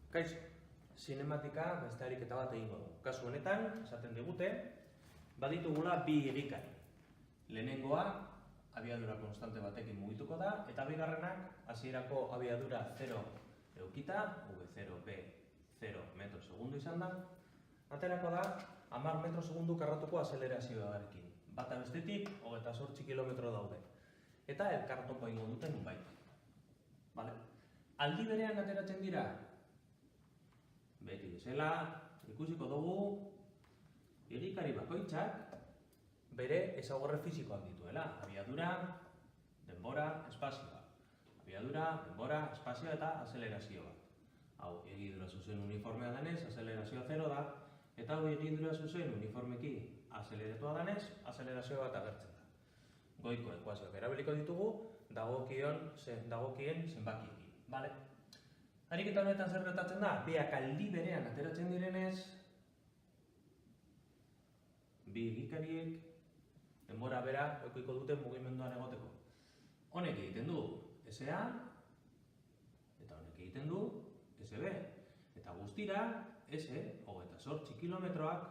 Kaixo, sinematika beste ariketa bat egingo du. Kasu honetan, esaten digute, baditugula bi egikari. Lehenengoa, abiadura konstante batekin mugituko da, eta bigarrenak, hasierako abiadura 0 eukita, V0, B0 metro segundu izan da, aterako da, 10 metro segundu karratuko azelerazioarekin. Bata bestetik, 28 kilometro daude. Eta elkartopo egingo duten nunbait. Vale? Aldi berean ateratzen dira, beti bezala, ikusiko dugu egikari bakoitzak bere ezaugarri fisikoak dituela. Abiadura, denbora, espazioa. Abiadura, denbora, espazioa eta azelerazioa. Hau, egidura zuzen uniformea denez, azelerazioa 0 da, eta hau egidura zuzen uniformeki azeleratua denez, azelerazioa bat agertzen da. Goiko ekuazioak erabiliko ditugu, dagokien zenbakiekin. Vale? Ariketa honetan zer gertatzen da? Biak aldi berean ateratzen direnez, bi egikariek denbora bera edukiko duten mugimenduan egoteko. Honek egiten du SA eta honek egiten du SB. Eta guztira, S, 28 kilometroak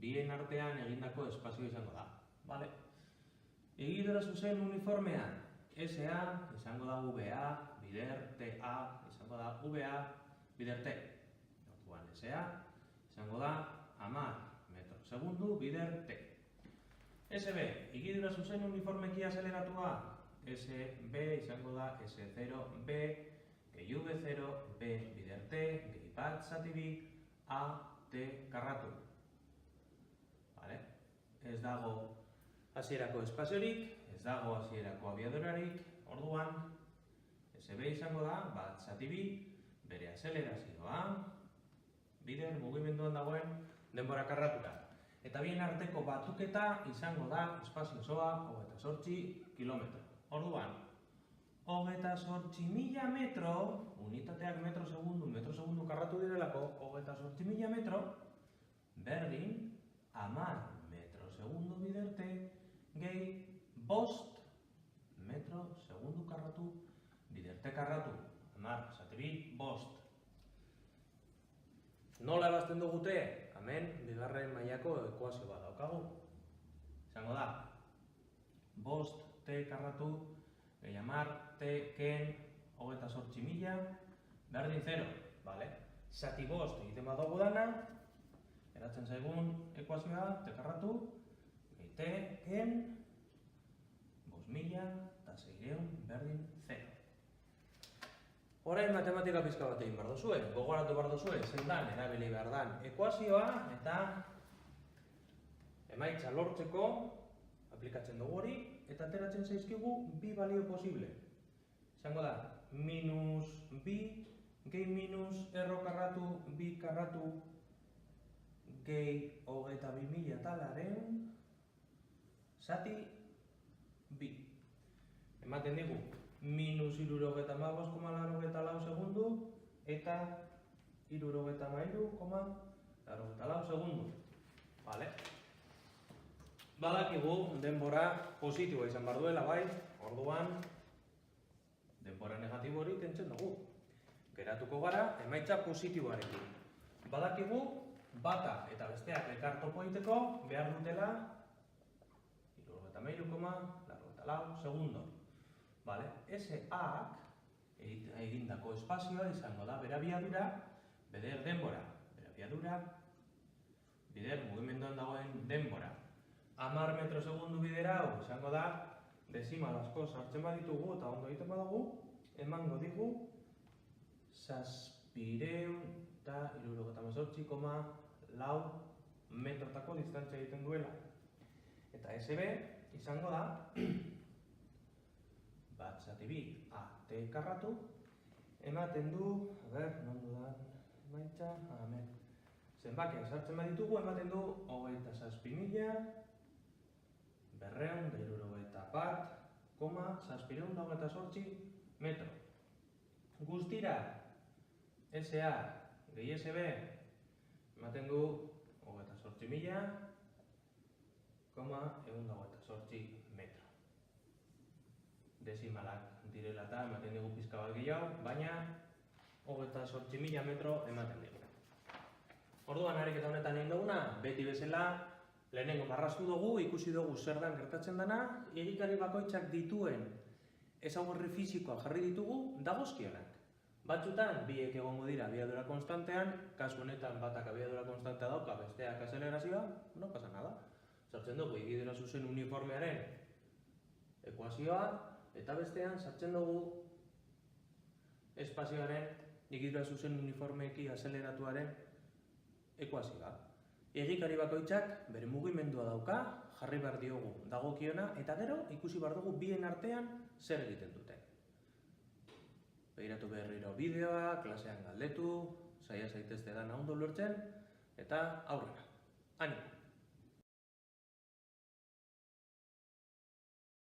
bien artean egindako espazio izango da. Vale? Egidura zuzen uniformean, SA izango da VA, bider TA izango da VA, bider T. Orduan SA izango da 10 metro segundu, bider T. SB, egidura zuzen uniformeki azeleratua, SB izango da S0, B, gehi V0, B, bider T, gehi bat zati bi, A, T, karratu. Vale? Ez dago hasierako espaziorik, ez dago hasierako abiadurarik, orduan, SB izango da, bat zati bi, bere azelerazioa, bider mugimenduan dagoen denbora karratura. Eta bien arteko batuketa izango da espazio osoa 28 kilometro. Orduan, 28.000 metro, unitateak metro segundu karratu direlako, 28.000 metro, berdin, 10 metro segundu biderte, gehi, 5 metro segundu karratu, biderte karratu, 10, zati bi, 5. Nola ebazten dugute? Hemen, bigarren mailako ekuazio bat daukagu. Izango da, 5 T karratu, gehi 10 T ken, 28.000, berdin 0. Vale? Zati 5 egiten bat dugu dana, eratzen zaigun ekuazioa, T karratu, gehi T ken, 5.000 eta 600 berdin 0. Orain matematika pizka bat egin behar duzue, gogoratu behar duzue, zein dan, erabili behar dan ekuazioa, eta emaitza lortzeko aplikatzen dugu hori, eta ateratzen zaizkigu bi balio posible. Izango da, minus bi, gehi minus erro karratu, bi karratu, gehi 22.000 talaren, zati bi. Ematen digu, minus 75,84 segundu eta 73,84 segundu. Vale? Badakigu denbora positiboa izan behar duela, bai? Orduan, denbora negatibo hori kentzen dugu. Geratuko gara emaitza positiboarekin. Badakigu bata eta besteak elkartopo egiteko behar dutela 73,84 segundu. Vale? SA-ak egindako espazioa izango da bere abiadura, bider denbora, bere abiadura, bider mugimenduan dagoen denbora. 10 metro segundu bidera hau izango da dezimal asko sartzen baditugu eta ondo egiten badugu, emango digu 778,4 metrotako distantzia egiten duela. Eta SB izango da bat zati bi AT karratu, ematen du, non dudan emaitza, hemen. Zenbakiak sartzen baditugu, ematen du 27.291,728 metro. Guztira, SA gehi SB ematen du 28.128 metro. Dezimalak direla eta ematen dugu pizka bat gehiago, baina 28.000 metro ematen digu. Orduan ariketa honetan egin duguna, beti bezala, lehenengo marraztu dugu, ikusi dugu zer dan gertatzen dana, egikari bakoitzak dituen ezaugarri fisikoa jarri ditugu dagozkionak. Batzutan, biek egongo dira abiadura konstantean, kasu honetan batak abiadura konstantea dauka, besteak azelerazioa, no pasa nada. Sartzen dugu egidura zuzen uniformearen ekuazioa, eta bestean sartzen dugu espazioaren egidura zuzen uniformeki azeleratuaren ekuazioa. Egikari bakoitzak bere mugimendua dauka, jarri behar diogu dagokiona, eta gero ikusi behar dugu bien artean zer egiten duten. Begiratu berriro bideoa, klasean galdetu, saia zaitezte dana ondo ulertzen, eta aurrera. Animo!